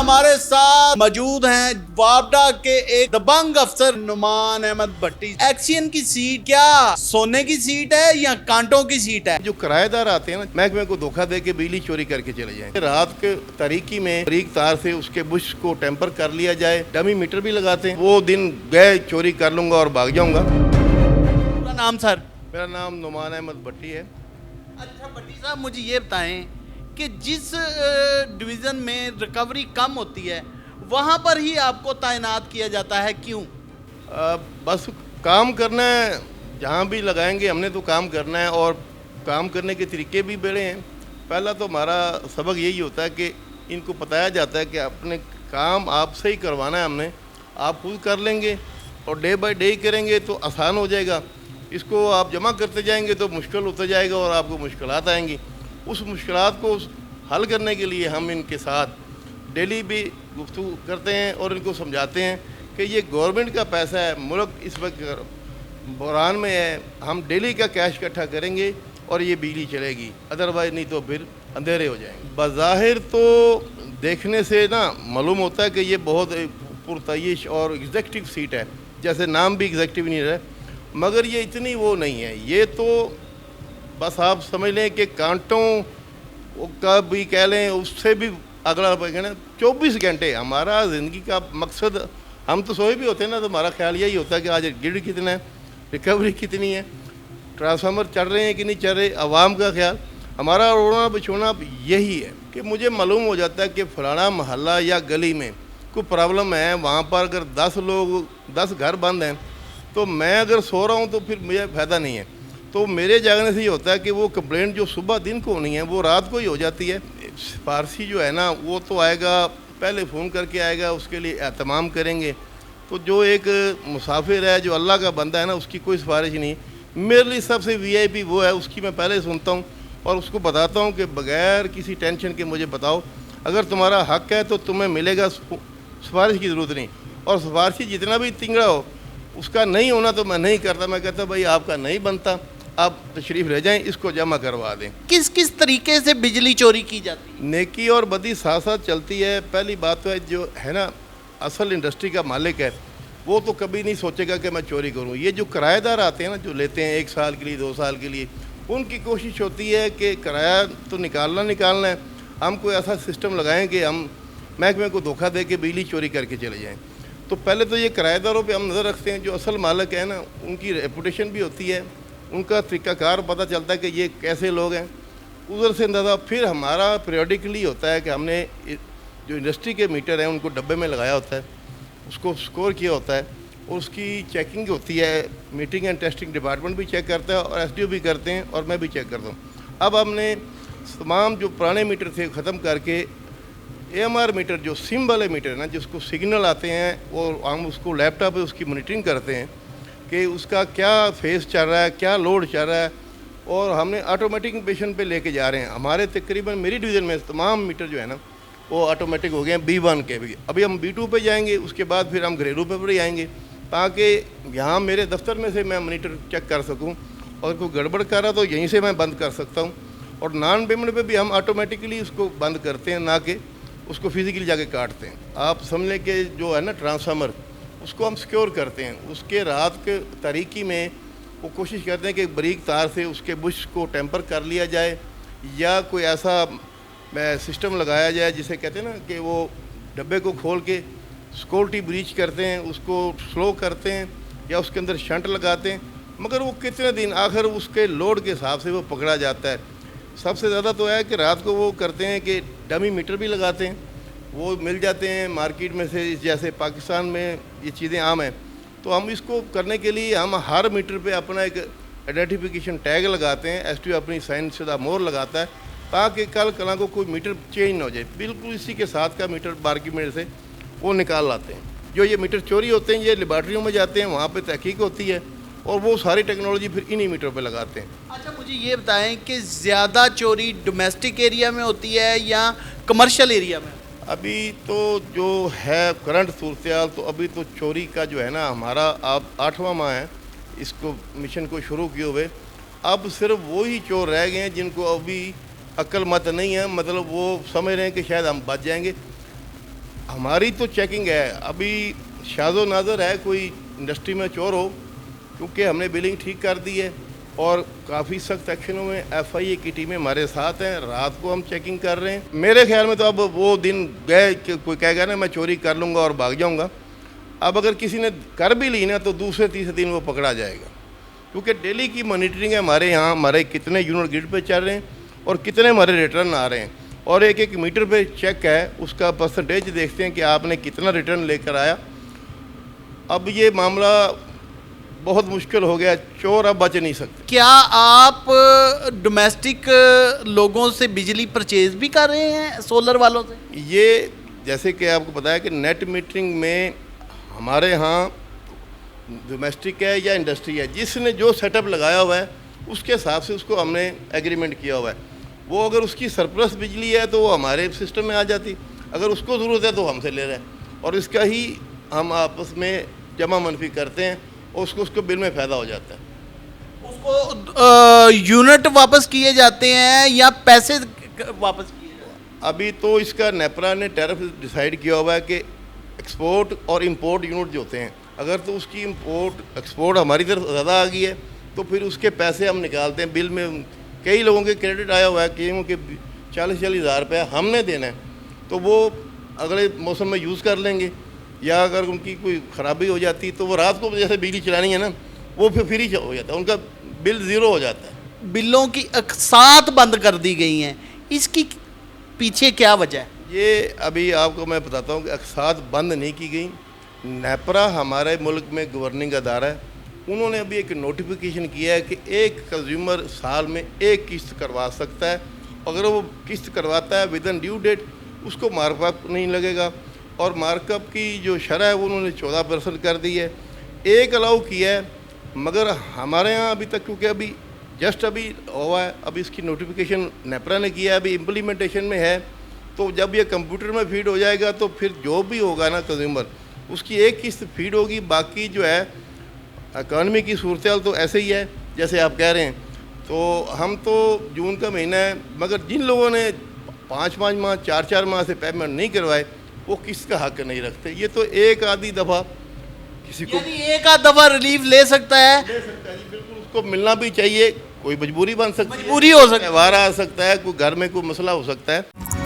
हमारे साथ मौजूद हैं वापडा के एक दबंग अफसर नुमान अहमद भट्टी। एक्सियन की सीट क्या सोने की सीट है या कांटों की सीट है? जो किराएदार आते हैं ना, महकमे को धोखा दे के बिजली चोरी करके चले जाएं। रात के तारीकी में बारीक तार से उसके बुश को टेम्पर कर लिया जाए, डमी मीटर भी लगाते हैं। वो दिन गए, चोरी कर लूंगा और भाग जाऊंगा। पूरा नाम सर? मेरा नाम नुमान अहमद भट्टी है। अच्छा भट्टी साहब, मुझे ये बताएं कि जिस डिवीज़न में रिकवरी कम होती है वहाँ पर ही आपको तैनात किया जाता है, क्यों? बस काम करना है, जहाँ भी लगाएंगे हमने तो काम करना है। और काम करने के तरीके भी बड़े हैं। पहला तो हमारा सबक यही होता है कि इनको बताया जाता है कि अपने काम आपसे ही करवाना है, हमने आप खुद कर लेंगे और डे बाय डे करेंगे तो आसान हो जाएगा। इसको आप जमा करते जाएंगे तो मुश्किल होता जाएगा और आपको मुश्किलात आएंगी। उस मुश्किलात को हल करने के लिए हम इनके साथ डेली भी गुफ्तगू करते हैं और इनको समझाते हैं कि ये गवर्नमेंट का पैसा है, मुल्क इस वक्त बहरान में है, हम डेली का कैश इकट्ठा करेंगे और ये बिजली चलेगी, अदरवाइज नहीं तो फिर अंधेरे हो जाएंगे। बज़ाहिर तो देखने से ना मालूम होता है कि ये बहुत पुरतयश और एग्जेक्टिव सीट है, जैसे नाम भी एग्जेक्टिव नहीं रहा, मगर ये इतनी वो नहीं है। ये तो बस आप समझ लें कि कांटों का भी कह लें, उससे भी अगला कहना 24 घंटे हमारा ज़िंदगी का मकसद। हम तो सोए भी होते हैं ना, तो हमारा ख्याल यही होता है कि आज गिल्ड कितना है, रिकवरी कितनी है, ट्रांसफार्मर चल रहे हैं कि नहीं चल रहे, आवाम का ख्याल। हमारा रोना बिछोना यही है कि मुझे मालूम हो जाता है कि फलाना मोहल्ला या गली में कोई प्रॉब्लम है, वहाँ पर अगर 10 घर बंद हैं तो मैं अगर सो रहा हूँ तो फिर मुझे फ़ायदा नहीं है। तो मेरे जागने से ये होता है कि वो कंप्लेंट जो सुबह दिन को होनी है वो रात को ही हो जाती है। सिफारशी जो है ना, वो तो आएगा, पहले फ़ोन करके आएगा, उसके लिए एहतमाम करेंगे। तो जो एक मुसाफिर है, जो अल्लाह का बंदा है ना, उसकी कोई सिफारिश नहीं। मेरे लिए सबसे VIP वो है, उसकी मैं पहले सुनता हूँ और उसको बताता हूँ कि बग़ैर किसी टेंशन के मुझे बताओ, अगर तुम्हारा हक़ है तो तुम्हें मिलेगा, सिफारिश की ज़रूरत नहीं। और सिफारिशी जितना भी तिंगड़ा हो, उसका नहीं होना तो मैं नहीं करता। मैं कहता भाई आपका नहीं बनता, आप तशरीफ़ ले जाएं, इसको जमा करवा दें। किस किस तरीके से बिजली चोरी की जाती है? नेकी और बदी साथ साथ चलती है। पहली बात तो है, जो है ना असल इंडस्ट्री का मालिक है, वो तो कभी नहीं सोचेगा कि मैं चोरी करूं। ये जो किराएदार आते हैं ना, जो लेते हैं 1 साल के लिए 2 साल के लिए, उनकी कोशिश होती है कि किराया तो निकालना है, हम कोई ऐसा सिस्टम लगाएं कि हम महकमे को धोखा दे के बिजली चोरी करके चले जाएँ। तो पहले तो ये किराएदारों पे हम नज़र रखते हैं। जो असल मालिक है ना, उनकी रेपुटेशन भी होती है, उनका तरीक़ाकार पता चलता है कि ये कैसे लोग हैं, उधर से अंदाज़ा। फिर हमारा पीरियडिकली होता है कि हमने जो इंडस्ट्री के मीटर हैं उनको डब्बे में लगाया होता है, उसको स्कोर किया होता है और उसकी चेकिंग होती है। मीटिंग एंड टेस्टिंग डिपार्टमेंट भी चेक करता है और SDO भी करते हैं और मैं भी चेक करता हूँ। अब हमने तमाम जो पुराने मीटर थे ख़त्म करके AMR मीटर, जो सिम वाले मीटर है ना, जिसको सिग्नल आते हैं और हम उसको लैपटॉप पे उसकी मॉनिटरिंग करते हैं कि उसका क्या फेस चल रहा है, क्या लोड चल रहा है, और हमने ऑटोमेटिक पेशन पे लेके जा रहे हैं। हमारे तकरीबन मेरी डिवीज़न में तमाम मीटर जो है ना वो ऑटोमेटिक हो गए हैं, B1 के भी। अभी हम B2 पे जाएंगे, उसके बाद फिर हम घरेलू पे भी आएंगे, ताकि यहाँ मेरे दफ्तर में से मैं मॉनिटर चेक कर सकूँ और कोई गड़बड़ कर रहा तो यहीं से मैं बंद कर सकता हूँ। और नॉन पेमेंट पे भी हम ऑटोमेटिकली उसको बंद करते हैं, ना कि उसको फिज़िकली जाके काटते हैं। आप समझ लें कि जो है ना ट्रांसफार्मर, उसको हम सिक्योर करते हैं। उसके रात के तारीकी में वो कोशिश करते हैं कि बारीक तार से उसके बुश को टेम्पर कर लिया जाए, या कोई ऐसा सिस्टम लगाया जाए जिसे कहते हैं ना कि वो डब्बे को खोल के सिक्योरिटी ब्रीच करते हैं, उसको स्लो करते हैं या उसके अंदर शंट लगाते हैं। मगर वो कितने दिन आखिर उसके लोड के हिसाब से वो पकड़ा जाता है। सबसे ज़्यादा तो है कि रात को वो करते हैं कि डमी मीटर भी लगाते हैं, वो मिल जाते हैं मार्केट में से। जैसे पाकिस्तान में ये चीज़ें आम हैं, तो हम इसको करने के लिए हम हर मीटर पे अपना एक आइडेंटिफिकेशन टैग लगाते हैं। SDO अपनी साइन शुदा मोहर लगाता है, ताकि कल कल को कोई मीटर चेंज ना हो जाए। बिल्कुल इसी के साथ का मीटर मार्केट में से वो निकाल लाते हैं। जो ये मीटर चोरी होते हैं, ये लेबॉर्ट्रियों में जाते हैं, वहाँ पर तहकीक होती है और वो सारी टेक्नोलॉजी फिर इन्हीं मीटर पे लगाते हैं। अच्छा मुझे ये बताएं कि ज़्यादा चोरी डोमेस्टिक एरिया में होती है या कमर्शियल एरिया में? अभी तो जो है करंट सूरत, तो अभी तो चोरी का जो है ना, हमारा अब 8वां माह है इसको मिशन को शुरू किए हुए। अब सिर्फ वो ही चोर रह गए हैं जिनको अभी अक्ल मत नहीं है, मतलब वो समझ रहे हैं कि शायद हम बच जाएंगे। हमारी तो चेकिंग है, अभी शाज़ो नाज़र है कोई इंडस्ट्री में चोर हो, क्योंकि हमने बिलिंग ठीक कर दी है और काफ़ी सख्त एक्शनों में FIA की टीमें हमारे साथ हैं। रात को हम चेकिंग कर रहे हैं। मेरे ख्याल में तो अब वो दिन गए कि कोई कहेगा ना मैं चोरी कर लूँगा और भाग जाऊँगा। अब अगर किसी ने कर भी ली ना तो दूसरे तीसरे दिन वो पकड़ा जाएगा, क्योंकि डेली की मॉनिटरिंग है हमारे यहाँ, हमारे कितने यूनिट ग्रिड पे चल रहे हैं और कितने हमारे रिटर्न आ रहे हैं, और एक एक मीटर पे चेक है, उसका परसेंटेज देखते हैं कि आपने कितना रिटर्न लेकर आया। अब ये मामला बहुत मुश्किल हो गया, चोर अब बच नहीं सकते। क्या आप डोमेस्टिक लोगों से बिजली परचेज भी कर रहे हैं, सोलर वालों से? ये जैसे कि आपको पता है कि नेट मीटरिंग में हमारे यहाँ डोमेस्टिक है या इंडस्ट्री है, जिसने जो सेटअप लगाया हुआ है उसके हिसाब से उसको हमने एग्रीमेंट किया हुआ है। वो अगर उसकी सरप्लस बिजली है तो वो हमारे सिस्टम में आ जाती, अगर उसको ज़रूरत है तो हमसे ले रहे हैं, और इसका ही हम आपस में जमा मनफी करते हैं और उसको बिल में फ़ायदा हो जाता है। उसको यूनिट वापस किए जाते हैं या पैसे वापस किए जाते हैं? अभी तो इसका नेपरा ने टैरिफ डिसाइड किया हुआ है कि एक्सपोर्ट और इंपोर्ट यूनिट जो होते हैं, अगर तो उसकी इंपोर्ट एक्सपोर्ट हमारी तरफ ज़्यादा आ गई है तो फिर उसके पैसे हम निकालते हैं। बिल में कई लोगों के क्रेडिट आया हुआ है कि उनके 40-40 हज़ार रुपया हमने देना है, तो वो अगले मौसम में यूज़ कर लेंगे, या अगर उनकी कोई ख़राबी हो जाती तो वो रात को जैसे बिजली चलानी है ना, वो फिर फ्री हो जाता है, उनका बिल ज़ीरो हो जाता है। बिलों की अकसात बंद कर दी गई हैं, इसकी पीछे क्या वजह है? ये अभी आपको मैं बताता हूँ कि अकसात बंद नहीं की गई। नेपरा हमारे मुल्क में गवर्निंग अदारा है, उन्होंने अभी एक नोटिफिकेशन किया है कि एक कंज्यूमर साल में एक किस्त करवा सकता है। अगर वो किस्त करवाता है विद इन ड्यू डेट, उसको मार्कअप नहीं लगेगा, और मार्कअप की जो शरह है वो उन्होंने 14% कर दी है। एक अलाउ किया है, मगर हमारे यहाँ अभी तक क्योंकि अभी जस्ट अभी हुआ है, अभी इसकी नोटिफिकेशन नेपरा ने किया है, अभी इम्प्लीमेंटेशन में है, तो जब ये कंप्यूटर में फीड हो जाएगा तो फिर जो भी होगा ना कंज्यूमर, उसकी एक किस्त फीड होगी, बाकी जो है इकॉनमी की सूरत हाल तो ऐसे ही है जैसे आप कह रहे हैं। तो हम तो जून का महीना है, मगर जिन लोगों ने 5-5 माह 4-4 माह से पेमेंट नहीं करवाए वो किस्त का हक नहीं रखते। ये तो एक आधी दफ़ा किसी को यानी एक आध दफा रिलीफ ले सकता है जी, बिल्कुल उसको मिलना भी चाहिए। कोई मजबूरी बन सकती है, मजबूरी हो सकती है, त्यौहार आ सकता है, कोई घर में कोई मसला हो सकता है।